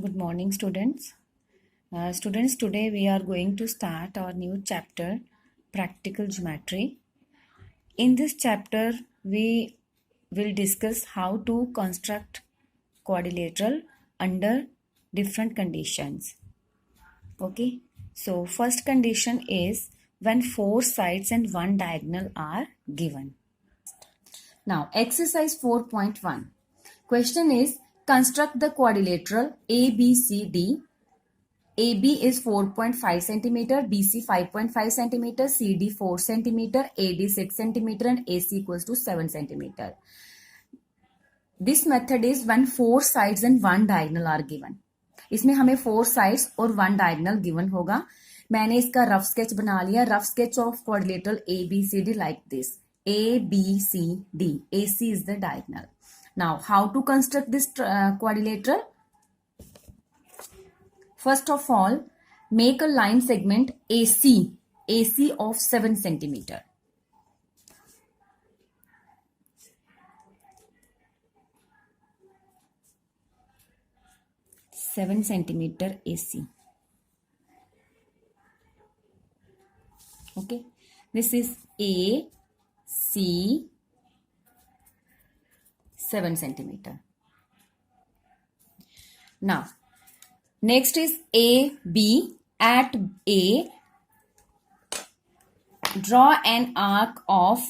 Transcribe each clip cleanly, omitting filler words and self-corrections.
Good morning, students. Students, today we are going to start our new chapter, Practical Geometry. In this chapter, we will discuss how to construct quadrilateral under different conditions. Okay, so first condition is when four sides and one diagonal are given. Now, exercise 4.1. Question is construct the quadrilateral ABCD. AB is 4.5 centimeter, BC 5.5 centimeter, CD 4 centimeter, AD 6 centimeter, and AC equals to 7 centimeter. This method is when four sides and one diagonal are given. इसमें हमें four sides और one diagonal given होगा. मैंने इसका rough sketch बना लिया. Rough sketch of quadrilateral ABCD like this. ABCD. AC is the diagonal. Now, how to construct this quadrilateral? First of all, make a line segment AC of 7 centimeter. AC. Okay, this is AC 7 centimeter. Now, next is AB. At A, draw an arc of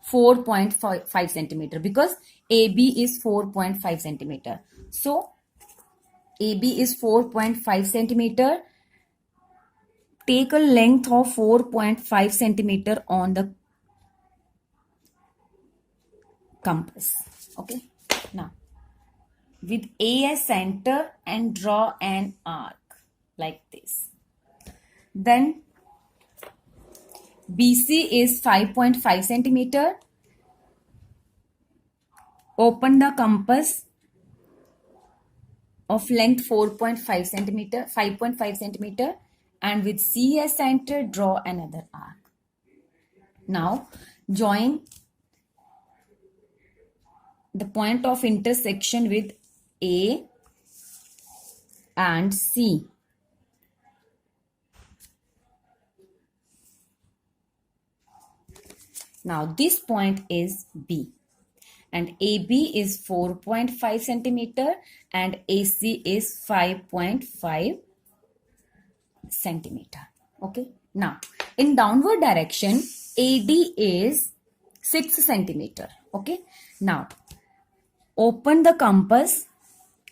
4.5 centimeter because AB is 4.5 centimeter. So, AB is 4.5 centimeter. Take a length of 4.5 centimeter on the compass. Okay. Now, with A as center and draw an arc like this. Then BC is 5.5 centimeter. Open the compass of length 4.5 centimeter, 5.5 centimeter, and with C as center, draw another arc. Now, join the point of intersection with A and C. Now, this point is B. And AB is 4.5 centimeter and AC is 5.5 centimeter. Okay. Now, in downward direction, AD is 6 centimeter. Okay. Now, open the compass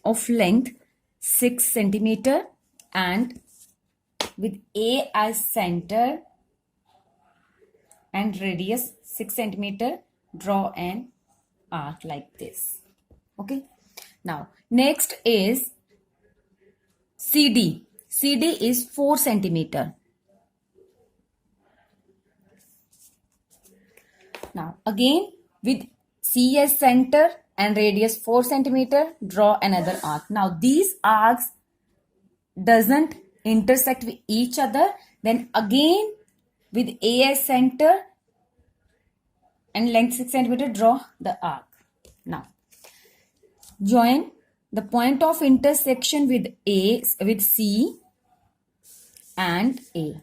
of length 6 centimeter and with A as center and radius 6 centimeter, draw an arc like this. Okay. Now, next is CD. CD is 4 centimeter. Now, again with C as center and radius 4 centimeter, draw another arc. Now, these arcs doesn't intersect with each other. Then again with A as center and length 6 centimeter, draw the arc. Now, join the point of intersection with A, with C and A.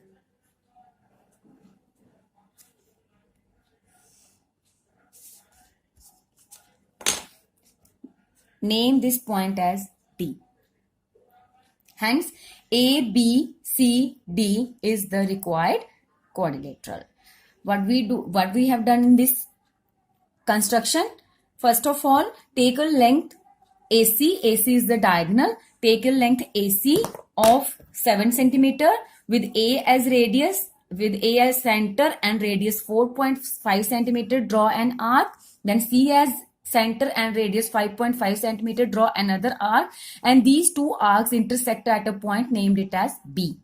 Name this point as D. Hence, ABCD is the required quadrilateral. What we have done in this construction, first of all, take a length AC is the diagonal, take a length AC of 7 centimeter with A as radius, with A as center and radius 4.5 centimeter, draw an arc. Then C as center and radius 5.5 centimeter, draw another arc. And these two arcs intersect at a point, named it as B.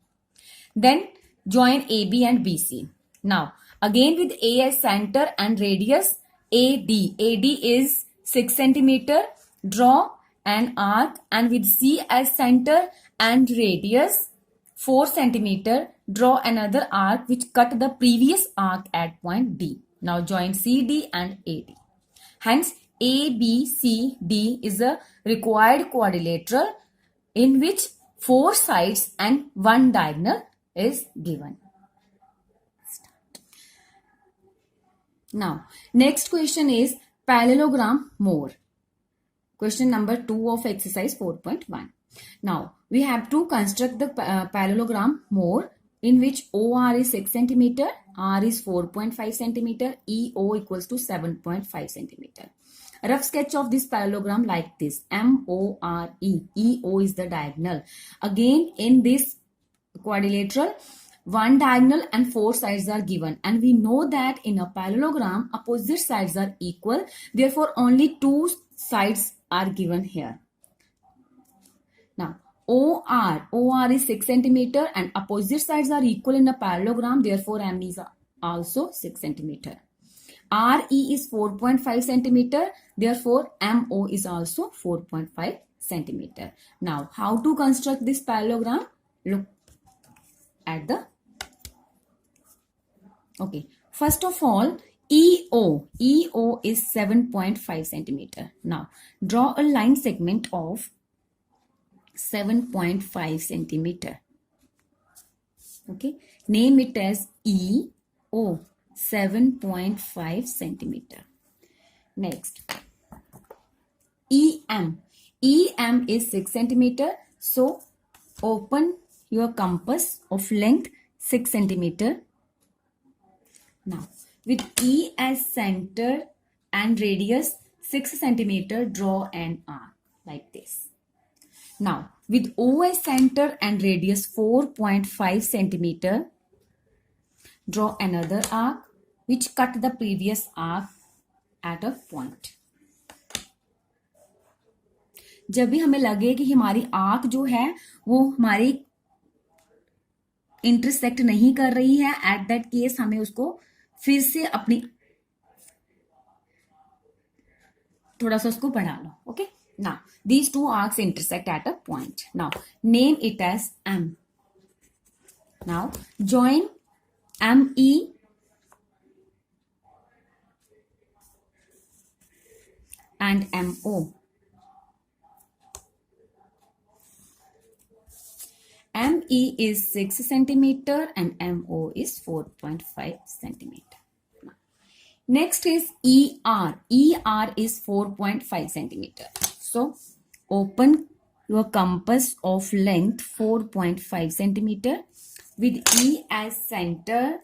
Then join AB and BC. Now, again with A as center and radius AD is 6 centimeter, draw an arc, and with C as center and radius 4 centimeter, draw another arc which cut the previous arc at point D. Now join CD and AD. Hence, ABCD is a required quadrilateral in which 4 sides and 1 diagonal is given. Now, next question is parallelogram more. Question number 2 of exercise 4.1. Now, we have to construct the parallelogram more, in which OR is 6 centimeter, R is 4.5 centimeter, EO equals to 7.5 centimeter. Rough sketch of this parallelogram like this: MORE, EO is the diagonal. Again, in this quadrilateral, 1 diagonal and 4 sides are given, and we know that in a parallelogram opposite sides are equal, therefore only 2 sides are given here. Now, OR is 6 centimeter and opposite sides are equal in a parallelogram, therefore M is also 6 centimeter. RE is 4.5 centimeter, therefore MO is also 4.5 centimeter. Now, how to construct this parallelogram? Look at the... Okay, first of all, EO is 7.5 centimeter. Now, draw a line segment of 7.5 centimeter. Okay, name it as EO, 7.5 centimeter. Next, EM is 6 centimeter. So, open your compass of length 6 centimeter. Now, with E as center and radius 6 centimeter, draw an arc like this. Now, with O as center and radius 4.5 centimeter, draw another arc which cut the previous arc at a point. जब भी हमें लगे कि हमारी arc जो है वो हमारी इंटरसेक्ट नहीं कर रही है, एट दैट केस हमें उसको फिर से अपनी थोड़ा सा उसको बढ़ा लो. Okay, now these two arcs intersect at a point. Now name it as M. Now join ME and MO. ME is 6 centimeter and MO is 4.5 centimeter. Next is ER. ER is 4.5 centimeter. So, open your compass of length 4.5 centimeter with E as center.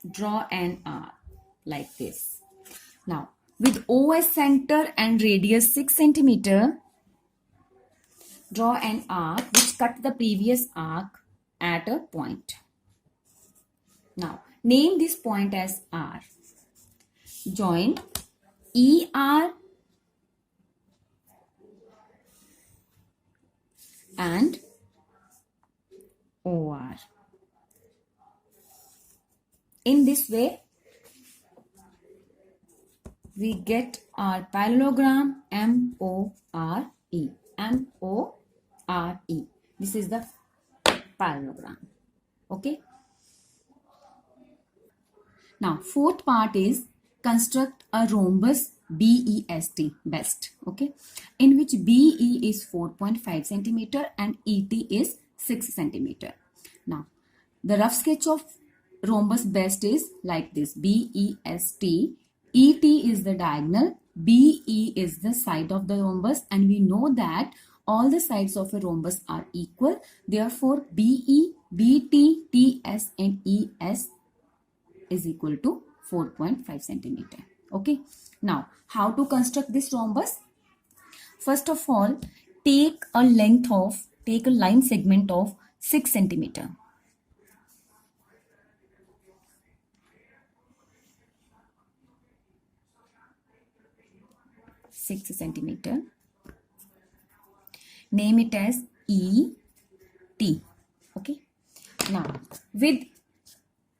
Draw an arc like this. Now, with O as center and radius 6 centimeter, draw an arc which cut the previous arc at a point. Now, name this point as R. Join ER and OR. In this way, we get our parallelogram MORE. MORE. This is the parallelogram. Okay. Now, fourth part is construct a rhombus BEST, okay, in which BE is 4.5 centimeter and ET is 6 centimeter. Now, the rough sketch of rhombus BEST is like this: BEST, ET is the diagonal, BE is the side of the rhombus, and we know that all the sides of a rhombus are equal. Therefore, BE, BT, TS and ES is equal to 4.5 centimeter. Okay. Now, how to construct this rhombus? First of all, take a line segment of 6 centimeter. Name it as ET. Okay. Now, with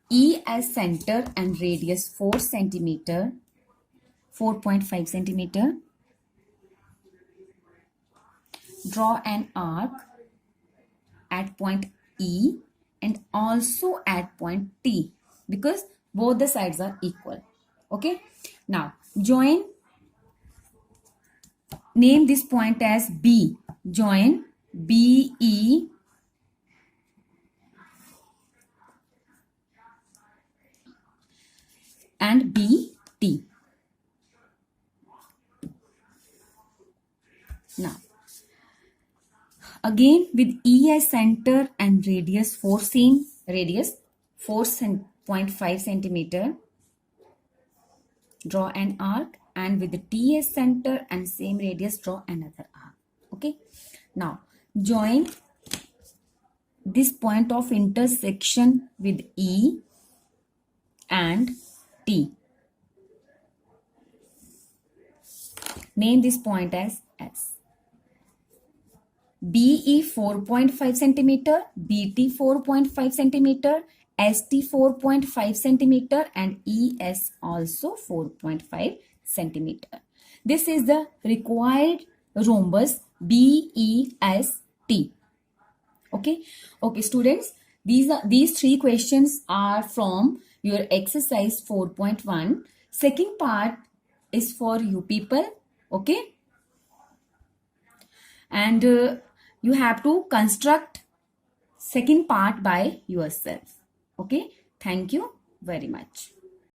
E as center and radius 4.5 centimeter, draw an arc at point E and also at point T, because both the sides are equal. Okay. Now, name this point as B. Join BE and BT. Now, again with E as center and radius 4.5 centimeter, draw an arc, and with the T as center and same radius, draw another arc. Okay. Now, join this point of intersection with E and T. Name this point as S. BE 4.5 centimeter, BT 4.5 centimeter, ST 4.5 centimeter, and ES also 4.5 centimeter. This is the required rhombus BEST. Okay, students. These three questions are from your exercise 4.1. Second part is for you people. Okay, and you have to construct second part by yourself. Okay, thank you very much.